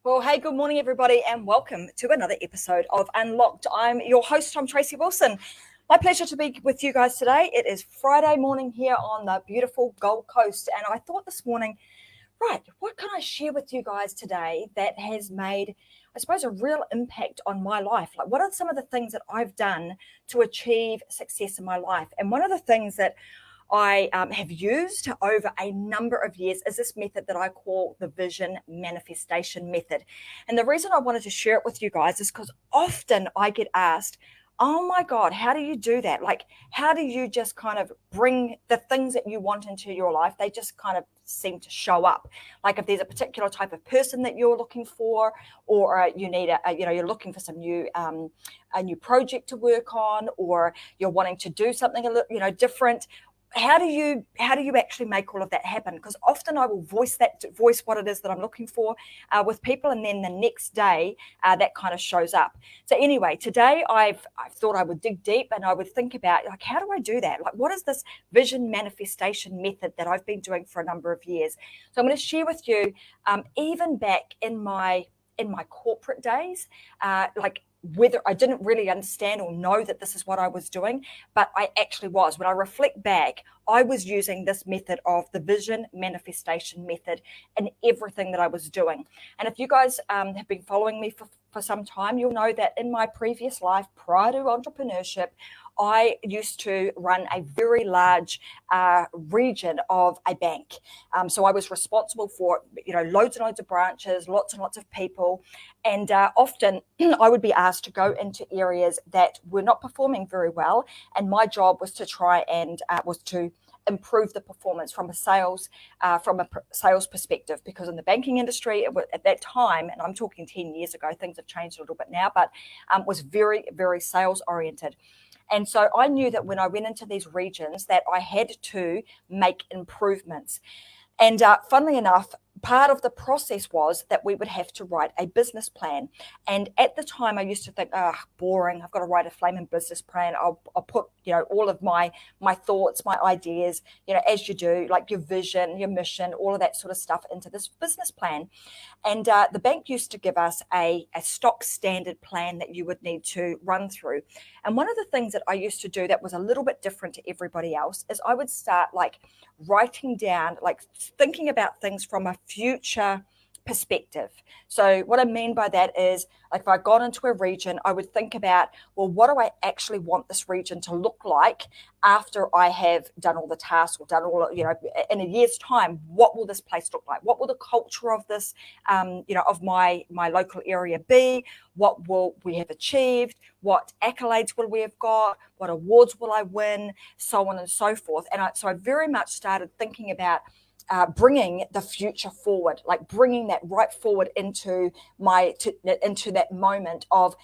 Well, hey, good morning, everybody, and welcome to another episode of Unlocked. I'm your host, Tracy Wilson. My pleasure to be with you guys today. It is Friday morning here on the beautiful Gold Coast, and I thought this morning, right, what can I share with you guys today that has made, I suppose, a real impact on my life? Like, what are some of the things that I've done to achieve success in my life? And one of the things that I have used over a number of years is this method that I call the vision manifestation method. And the reason I wanted to share it with you guys is because often I get asked, oh my God, how do you do that? Like, how do you just kind of bring the things that you want into your life? They just kind of seem to show up. Like if there's a particular type of person that you're looking for, or you need you're looking for some new, a new project to work on, or you're wanting to do something a little, different. How do you actually make all of that happen? Because often I will voice what it is that I'm looking for with people, and then the next day that kind of shows up. So anyway, today I've thought I would dig deep and I would think about, like, how do I do that? Like, what is this vision manifestation method that I've been doing for a number of years? So I'm going to share with you, even back in my corporate days, whether I didn't really understand or know that this is what I was doing, but I actually was. When I reflect back, I was using this method of the vision manifestation method in everything that I was doing. And if you guys have been following me for some time, you'll know that in my previous life, prior to entrepreneurship, I used to run a very large region of a bank. So I was responsible for, loads and loads of branches, lots and lots of people. And often I would be asked to go into areas that were not performing very well. And my job was to try and was to improve the performance from a sales perspective, because in the banking industry at that time, and I'm talking 10 years ago, things have changed a little bit now, but was very, very sales oriented. And so I knew that when I went into these regions that I had to make improvements. And funnily enough, part of the process was that we would have to write a business plan. And at the time I used to think, boring, I've got to write a flaming business plan. I'll put, all of my thoughts, my ideas, as you do, like your vision, your mission, all of that sort of stuff into this business plan. And the bank used to give us a stock standard plan that you would need to run through. And one of the things that I used to do that was a little bit different to everybody else is I would start writing down, thinking about things from a future perspective. So what I mean by that is, like, if I got into a region, I would think about, well, what do I actually want this region to look like after I have done all the tasks, or done all, in a year's time, what will this place look like? What will the culture of this, of my local area be? What will we have achieved? What accolades will we have got? What awards will I win? So on and so forth. And so I very much started thinking about bringing the future forward, like bringing that right forward into that moment of,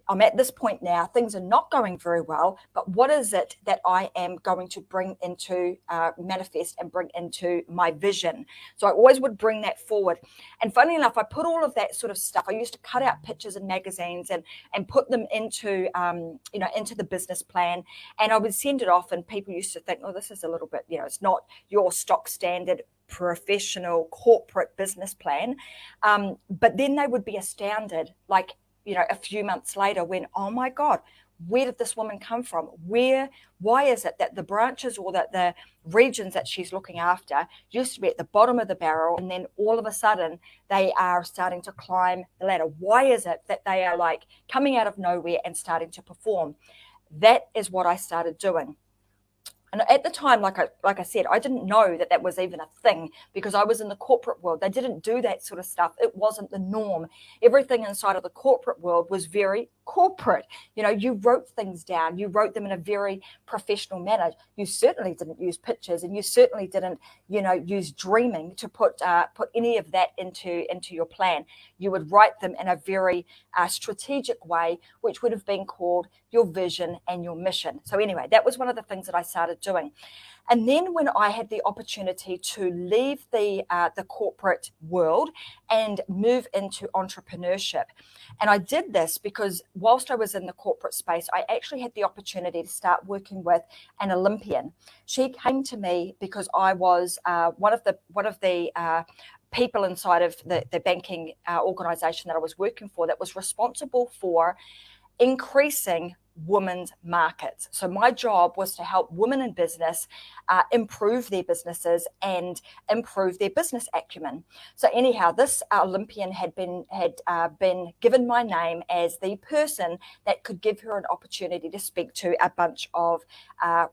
I'm at this point now, things are not going very well, but what is it that I am going to bring into, manifest and bring into my vision? So I always would bring that forward. And funny enough, I put all of that sort of stuff. I used to cut out pictures in magazines and put them into, into the business plan. And I would send it off, and people used to think, oh, this is a little bit, it's not your stock standard professional corporate business plan. But then they would be astounded, a few months later, when, oh my God, where did this woman come from? Why is it that the branches, or that the regions that she's looking after used to be at the bottom of the barrel, and then all of a sudden they are starting to climb the ladder? Why is it that they are coming out of nowhere and starting to perform? That is what I started doing. And at the time, like I said, I didn't know that was even a thing, because I was in the corporate world. They didn't do that sort of stuff. It wasn't the norm. Everything inside of the corporate world was very corporate. You wrote things down. You wrote them in a very professional manner. You certainly didn't use pictures, and you certainly didn't, use dreaming to put any of that into your plan. You would write them in a very strategic way, which would have been called your vision and your mission. So anyway, that was one of the things that I started doing. And then when I had the opportunity to leave the corporate world and move into entrepreneurship, and I did this because whilst I was in the corporate space, I actually had the opportunity to start working with an Olympian. She came to me because I was one of the people inside of the banking organization that I was working for that was responsible for increasing women's markets. So my job was to help women in business improve their businesses and improve their business acumen. So anyhow, this Olympian had been given my name as the person that could give her an opportunity to speak to a bunch of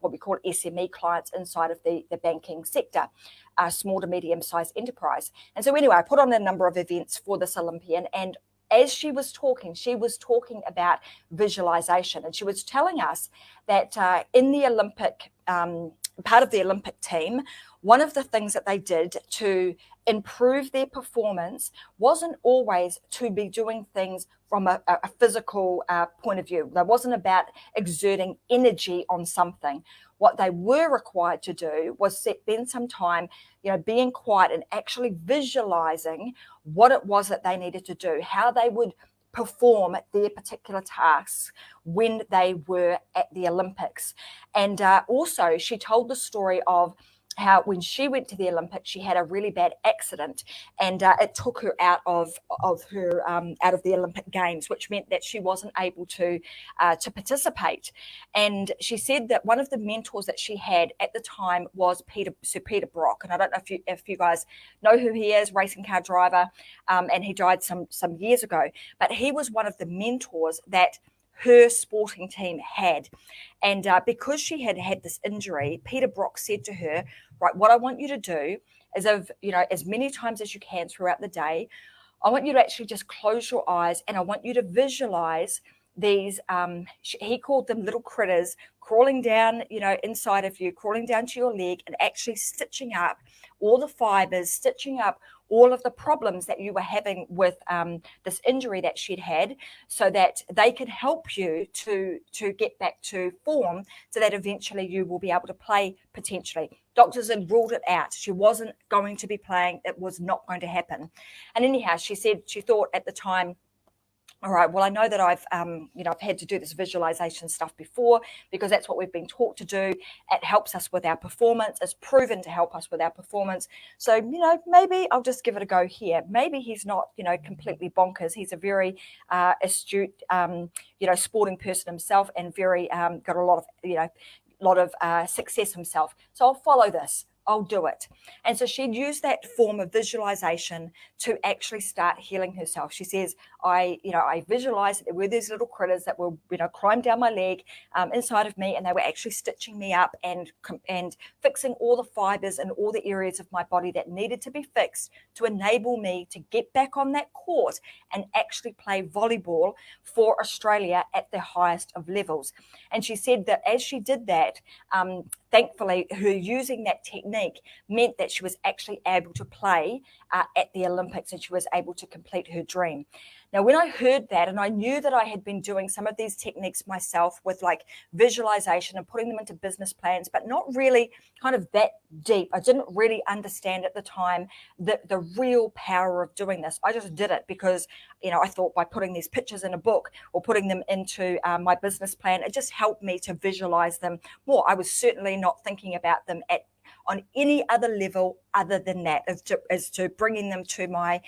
what we call SME clients inside of the banking sector, small to medium-sized enterprise. And so anyway, I put on a number of events for this Olympian, and as she was talking about visualization, and she was telling us that in the Olympic, part of the Olympic team, one of the things that they did to improve their performance wasn't always to be doing things from a physical point of view. That wasn't about exerting energy on something. What they were required to do was spend some time, being quiet and actually visualizing what it was that they needed to do, how they would perform their particular tasks when they were at the Olympics. And also she told the story of how when she went to the Olympics, she had a really bad accident, and it took her out of the Olympic Games, which meant that she wasn't able to participate. And she said that one of the mentors that she had at the time was Sir Peter Brock, and I don't know if you guys know who he is, racing car driver, and he died some years ago. But he was one of the mentors that her sporting team had. And because she had this injury, Peter Brock said to her, right, what I want you to do is as many times as you can throughout the day, I want you to actually just close your eyes, and I want you to visualize these, he called them little critters, crawling down, inside of you, crawling down to your leg and actually stitching up all the fibers, stitching up all of the problems that you were having with this injury that she'd had, so that they can help you to get back to form, so that eventually you will be able to play potentially. Doctors had ruled it out. She wasn't going to be playing. It was not going to happen. And anyhow, she said she thought at the time, all right, well, I know that I've had to do this visualization stuff before, because that's what we've been taught to do. It helps us with our performance. It's proven to help us with our performance. So, maybe I'll just give it a go here. Maybe he's not, completely bonkers. He's a very astute, sporting person himself, and very got a lot of success himself. So I'll follow this. I'll do it. And so she'd use that form of visualization to actually start healing herself. She says, I visualized that there were these little critters that were, climb down my leg inside of me, and they were actually stitching me up and fixing all the fibers and all the areas of my body that needed to be fixed to enable me to get back on that court and actually play volleyball for Australia at the highest of levels. And she said that as she did that, thankfully, her using that technique meant that she was actually able to play at the Olympics, and she was able to complete her dream. Now, when I heard that, and I knew that I had been doing some of these techniques myself with like visualization and putting them into business plans, but not really kind of that deep. I didn't really understand at the time the real power of doing this. I just did it because, I thought by putting these pictures in a book or putting them into my business plan, it just helped me to visualize them more. I was certainly not thinking about them on any other level other than that, as to bringing them to my,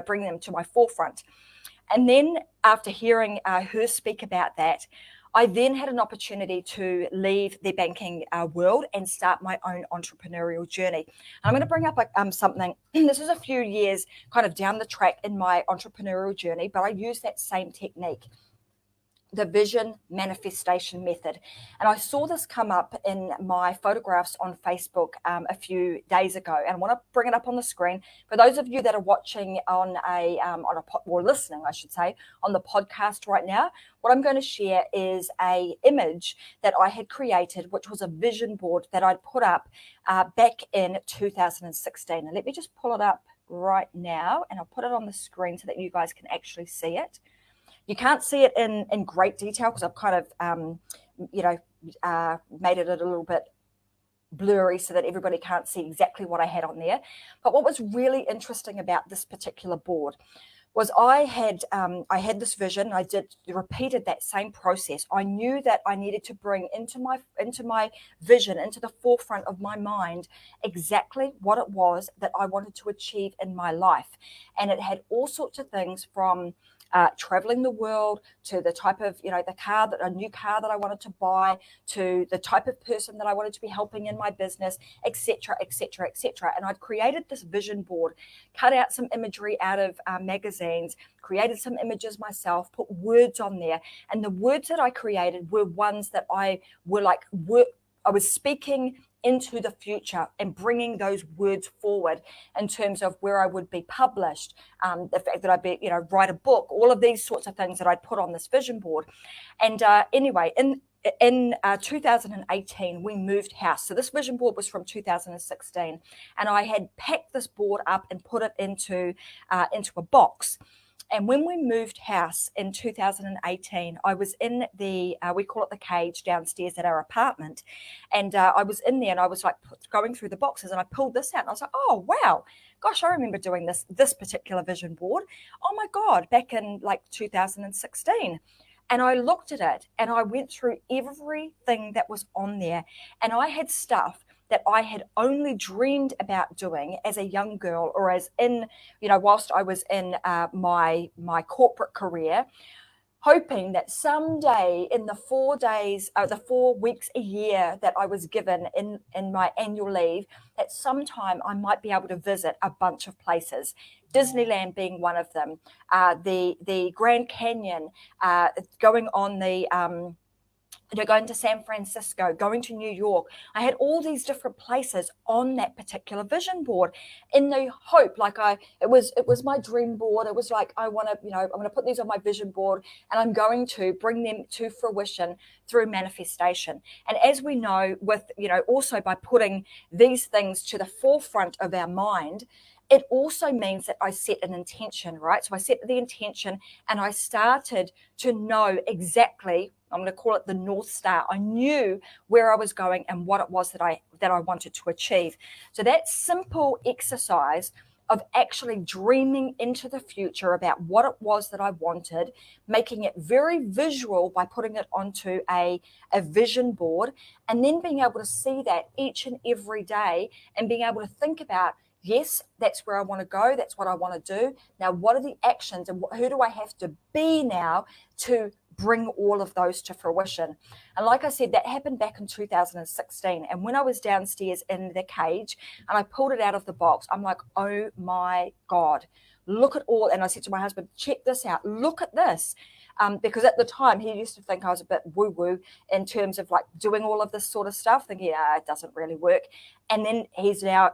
bringing them to my forefront. And then after hearing her speak about that, I then had an opportunity to leave the banking world and start my own entrepreneurial journey. And I'm going to bring up something. This is a few years kind of down the track in my entrepreneurial journey, but I use that same technique, the vision manifestation method. And I saw this come up in my photographs on Facebook a few days ago, and I want to bring it up on the screen for those of you that are watching or listening, I should say, on the podcast right now. What I'm going to share is a image that I had created, which was a vision board that I'd put up back in 2016. And let me just pull it up right now, and I'll put it on the screen so that you guys can actually see it. You can't see it in great detail because I've kind of, made it a little bit blurry so that everybody can't see exactly what I had on there. But what was really interesting about this particular board was I had this vision. I repeated that same process. I knew that I needed to bring into my vision, into the forefront of my mind, exactly what it was that I wanted to achieve in my life. And it had all sorts of things from traveling the world, to the type of, a new car that I wanted to buy, to the type of person that I wanted to be helping in my business, etc., etc., etc. And I'd created this vision board, cut out some imagery out of magazines, created some images myself, put words on there. And the words that I created were ones that I was speaking into the future and bringing those words forward in terms of where I would be published, the fact that I'd write a book, all of these sorts of things that I'd put on this vision board. And anyway, in 2018, we moved house. So this vision board was from 2016, and I had packed this board up and put it into a box. And when we moved house in 2018, I was in we call it the cage downstairs at our apartment. And I was in there and I was like going through the boxes, and I pulled this out and I was like, oh, wow, gosh, I remember doing this particular vision board. Oh my God, back in like 2016. And I looked at it and I went through everything that was on there, and I had stuff that I had only dreamed about doing as a young girl, or as in, whilst I was in my corporate career, hoping that someday in the 4 weeks a year that I was given in my annual leave, that sometime I might be able to visit a bunch of places. Disneyland being one of them, the Grand Canyon, going on going to San Francisco, going to New York. I had all these different places on that particular vision board, in the hope, it was my dream board. It was like, I'm going to put these on my vision board, and I'm going to bring them to fruition through manifestation. And as we know, with, also by putting these things to the forefront of our mind, it also means that I set an intention, right? So I set the intention and I started to know exactly, I'm going to call it the North Star. I knew where I was going and what it was that I wanted to achieve. So that simple exercise of actually dreaming into the future about what it was that I wanted, making it very visual by putting it onto a vision board, and then being able to see that each and every day and being able to think about, yes, that's where I want to go. That's what I want to do. Now, what are the actions and who do I have to be now to bring all of those to fruition? And like I said, that happened back in 2016. And when I was downstairs in the cage and I pulled it out of the box, I'm like, oh my God, look at all. And I said to my husband, check this out. Look at this. Because at the time he used to think I was a bit woo-woo in terms of like doing all of this sort of stuff, thinking, it doesn't really work. And then he's now,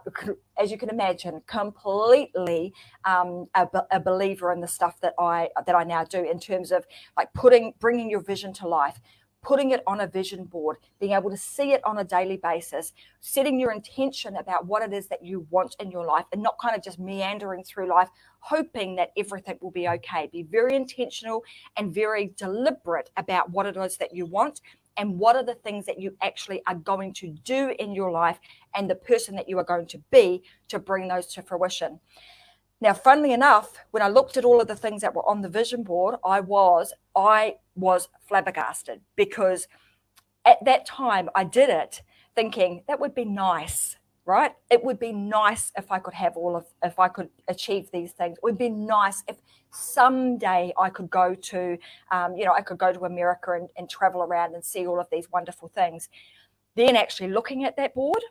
as you can imagine, completely a believer in the stuff that I now do, in terms of like bringing your vision to life, putting it on a vision board, being able to see it on a daily basis, setting your intention about what it is that you want in your life, and not kind of just meandering through life, hoping that everything will be okay. Be very intentional and very deliberate about what it is that you want, and what are the things that you actually are going to do in your life, and the person that you are going to be to bring those to fruition. Now, funnily enough, when I looked at all of the things that were on the vision board, I was flabbergasted, because at that time I did it thinking that would be nice, right? It would be nice if I could if I could achieve these things. It would be nice if someday I could go to, I could go to America and travel around and see all of these wonderful things. Then actually looking at that board,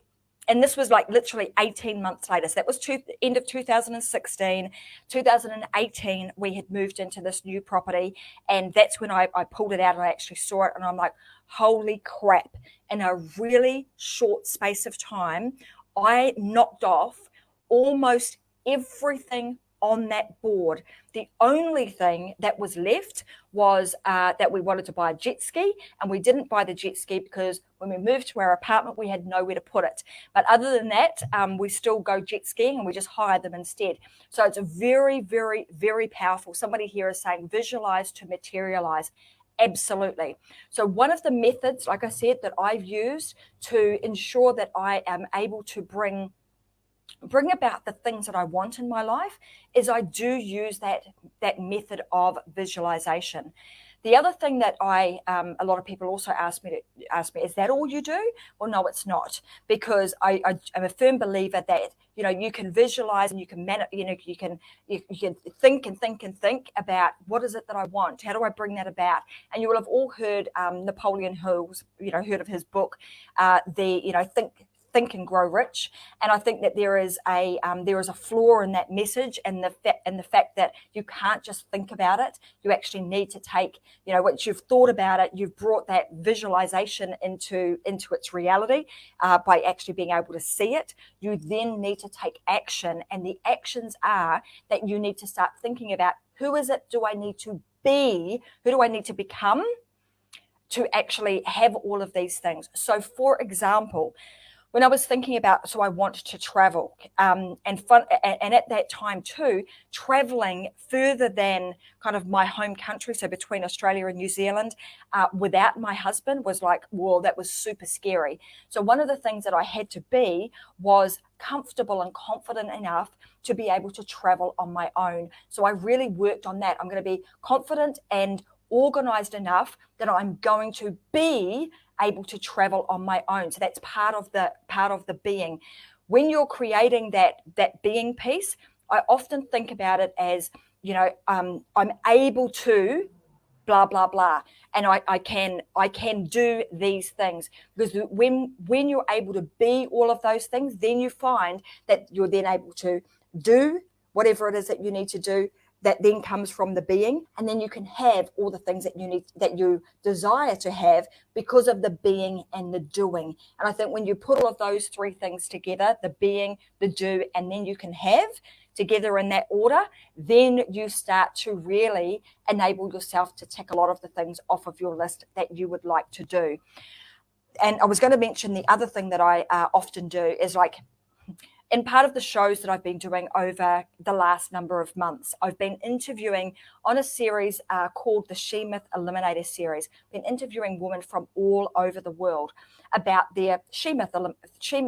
and this was like literally 18 months later. So that was end of 2016. 2018, we had moved into this new property. And that's when I pulled it out and I actually saw it. And I'm like, holy crap. In a really short space of time, I knocked off almost everything on that board. The only thing that was left was that we wanted to buy a jet ski, and we didn't buy the jet ski because when we moved to our apartment, we had nowhere to put it. But other than that, we still go jet skiing and we just hire them instead. So it's a very, very, very powerful. Somebody here is saying visualize to materialize. Absolutely. So one of the methods, like I said, that I've used to ensure that I am able to bring bring about the things that I want in my life is I do use that method of visualization. The other thing that a lot of people also ask me, is that all you do? Well, no, it's not, because I am a firm believer that, you can visualize and you can, you can think and think and think about what is it that I want? How do I bring that about? And you will have all heard Napoleon Hill's, heard of his book, Think and Grow Rich. And I think that there is a flaw in that message, and the fact that you can't just think about it. You actually need to take, once you've thought about it, you've brought that visualization into its reality by actually being able to see it. You then need to take action, and the actions are that you need to start thinking about, who is it do I need to be? Who do I need to become to actually have all of these things? So, for example, when I was thinking about, so I want to travel, and at that time too, traveling further than kind of my home country, so between Australia and New Zealand, without my husband was like, well, that was super scary. So one of the things that I had to be was comfortable and confident enough to be able to travel on my own. So I really worked on that. I'm going to be confident and organized enough that I'm going to be able to travel on my own. So that's part of the being. When you're creating that being piece, I often think about it as, I'm able to blah blah blah, and I can do these things, because when you're able to be all of those things, then you find that you're then able to do whatever it is that you need to do, that then comes from the being, and then you can have all the things that you desire to have because of the being and the doing. And I think when you put all of those three things together, the being, the do, and then you can have together in that order, then you start to really enable yourself to tick a lot of the things off of your list that you would like to do. And I was going to mention the other thing that I often do is, like, in part of the shows that I've been doing over the last number of months, I've been interviewing on a series called the She Myth Eliminator series. Been interviewing women from all over the world about their She Myth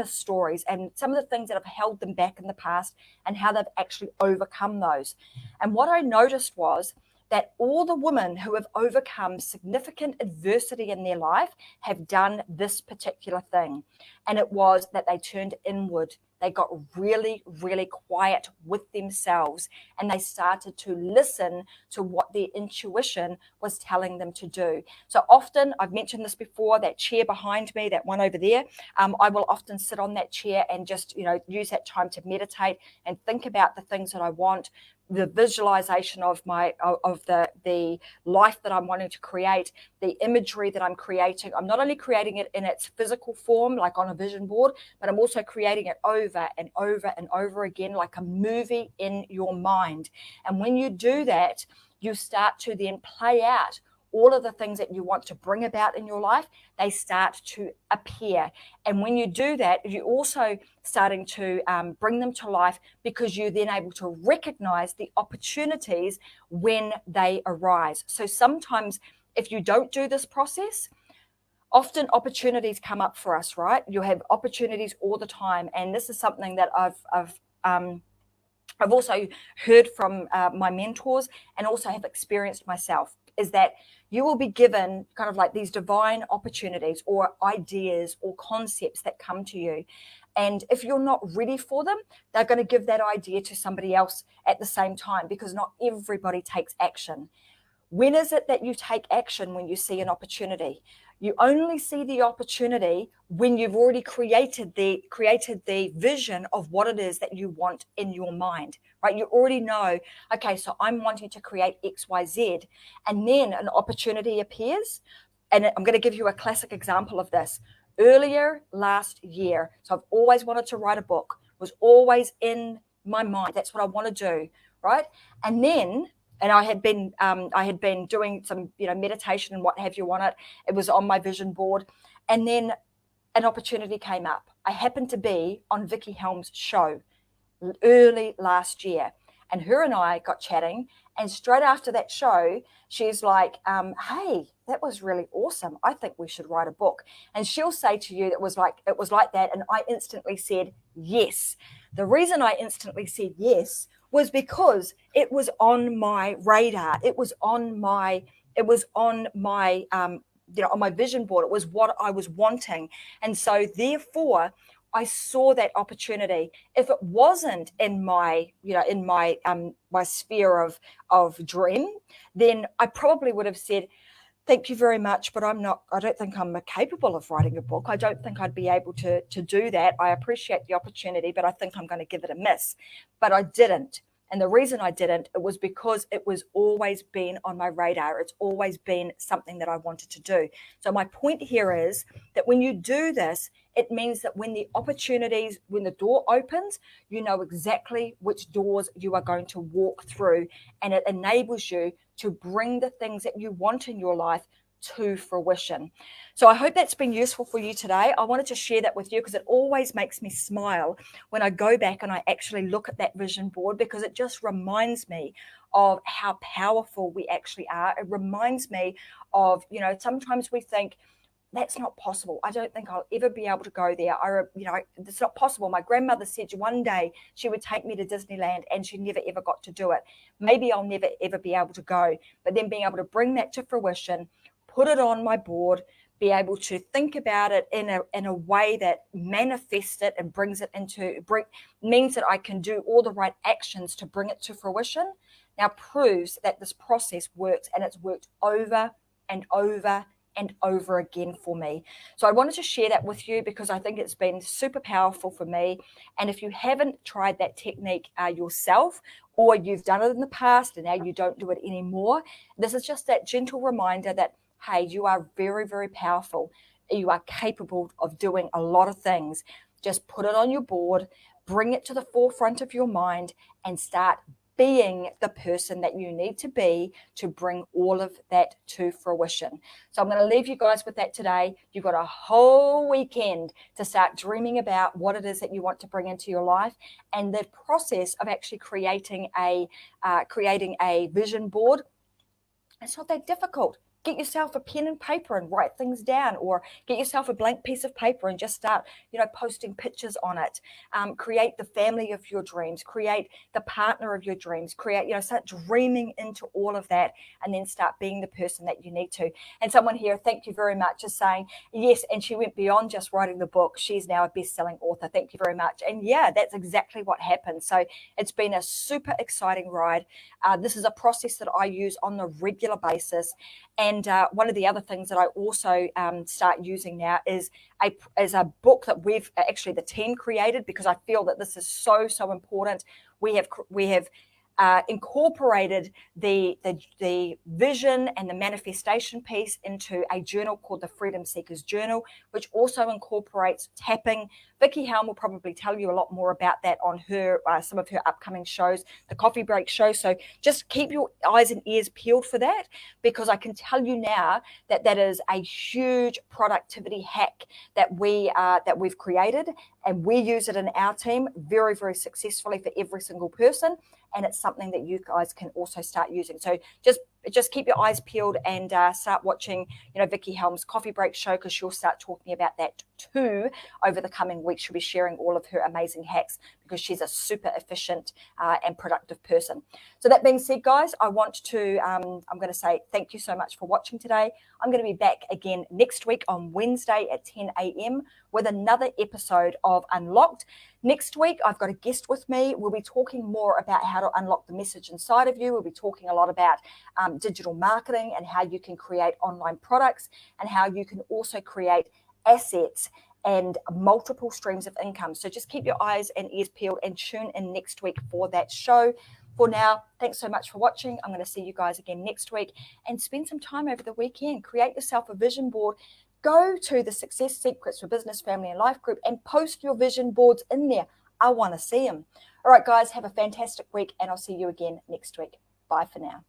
stories and some of the things that have held them back in the past and how they've actually overcome those. And what I noticed was that all the women who have overcome significant adversity in their life have done this particular thing. And it was that they turned inward. They got really, really quiet with themselves, and they started to listen to what their intuition was telling them to do. So often, I've mentioned this before, that chair behind me, that one over there, I will often sit on that chair and just, use that time to meditate and think about the things that I want, the visualization of the life that I'm wanting to create, the imagery that I'm creating. I'm not only creating it in its physical form, like on a vision board, but I'm also creating it over and over and over again, like a movie in your mind. And when you do that, you start to then play out all of the things that you want to bring about in your life. They start to appear. And when you do that, you're also starting to bring them to life, because you're then able to recognize the opportunities when they arise. So sometimes if you don't do this process, often opportunities come up for us, right? You have opportunities all the time. And this is something that I've also heard from my mentors, and also have experienced myself, is that you will be given kind of like these divine opportunities or ideas or concepts that come to you. And if you're not ready for them, they're going to give that idea to somebody else at the same time, because not everybody takes action. When is it that you take action? When you see an opportunity. You only see the opportunity when you've already created the vision of what it is that you want in your mind, right? You already know, okay, so I'm wanting to create X, Y, Z, and then an opportunity appears. And I'm going to give you a classic example of this. Earlier last year, so I've always wanted to write a book, was always in my mind. That's what I want to do, right? And then I had been doing some, meditation and what have you on it. It was on my vision board. And then an opportunity came up. I happened to be on Vicky Helm's show early last year, and her and I got chatting. And straight after that show, she's like, hey, that was really awesome. I think we should write a book. And she'll say to you, it was like that. And I instantly said, yes. The reason I instantly said yes was because it was on my radar. It was on my on my vision board. It was what I was wanting. And so therefore I saw that opportunity. If it wasn't in my, my sphere of dream, then I probably would have said, thank you very much, but I don't think I'm capable of writing a book. I don't think I'd be able to do that. I appreciate the opportunity, but I think I'm going to give it a miss. But I didn't. And the reason I didn't, it was because it was always been on my radar. It's always been something that I wanted to do. So my point here is that when you do this, it means that when the door opens, you know exactly which doors you are going to walk through, and it enables you to bring the things that you want in your life to fruition. So I hope that's been useful for you today. I wanted to share that with you because it always makes me smile when I go back and I actually look at that vision board, because it just reminds me of how powerful we actually are. It reminds me of, sometimes we think, that's not possible. I don't think I'll ever be able to go there. It's not possible. My grandmother said one day she would take me to Disneyland, and she never ever got to do it. Maybe I'll never ever be able to go. But then being able to bring that to fruition, put it on my board, be able to think about it in a way that manifests it and means that I can do all the right actions to bring it to fruition, now proves that this process works, and it's worked over and over and over again for me. So I wanted to share that with you because I think it's been super powerful for me. And if you haven't tried that technique yourself, or you've done it in the past and now you don't do it anymore, this is just that gentle reminder that, hey, you are very, very powerful. You are capable of doing a lot of things. Just put it on your board, bring it to the forefront of your mind, and start being the person that you need to be to bring all of that to fruition. So I'm going to leave you guys with that today. You've got a whole weekend to start dreaming about what it is that you want to bring into your life, and the process of actually creating a vision board. It's not that difficult. Get yourself a pen and paper and write things down, or get yourself a blank piece of paper and just start, posting pictures on it. Create the family of your dreams, create the partner of your dreams, start dreaming into all of that, and then start being the person that you need to. And someone here, thank you very much, is saying, yes, and she went beyond just writing the book. She's now a best-selling author. Thank you very much. And yeah, that's exactly what happened. So it's been a super exciting ride. This is a process that I use on a regular basis. And one of the other things that I also start using now is a book that the team created, because I feel that this is so, so important. We have incorporated the vision and the manifestation piece into a journal called the Freedom Seekers Journal, which also incorporates tapping. Vicky Helm will probably tell you a lot more about that on her some of her upcoming shows, the Coffee Break show. So just keep your eyes and ears peeled for that, because I can tell you now that is a huge productivity hack that we've created, and we use it in our team very, very successfully for every single person. And it's something that you guys can also start using. So just keep your eyes peeled and start watching, Vicky Helm's Coffee Break show, because she'll start talking about that too over the coming weeks. She'll be sharing all of her amazing hacks, because she's a super efficient and productive person. So that being said, guys, I'm going to say thank you so much for watching today. I'm going to be back again next week on Wednesday at 10 a.m. with another episode of Unlocked. Next week, I've got a guest with me. We'll be talking more about how to unlock the message inside of you. We'll be talking a lot about digital marketing and how you can create online products, and how you can also create assets and multiple streams of income. So just keep your eyes and ears peeled and tune in next week for that show. For now, thanks so much for watching. I'm going to see you guys again next week, and spend some time over the weekend. Create yourself a vision board. Go to the Success Secrets for Business, Family and Life group and post your vision boards in there. I want to see them. All right, guys, have a fantastic week, and I'll see you again next week. Bye for now.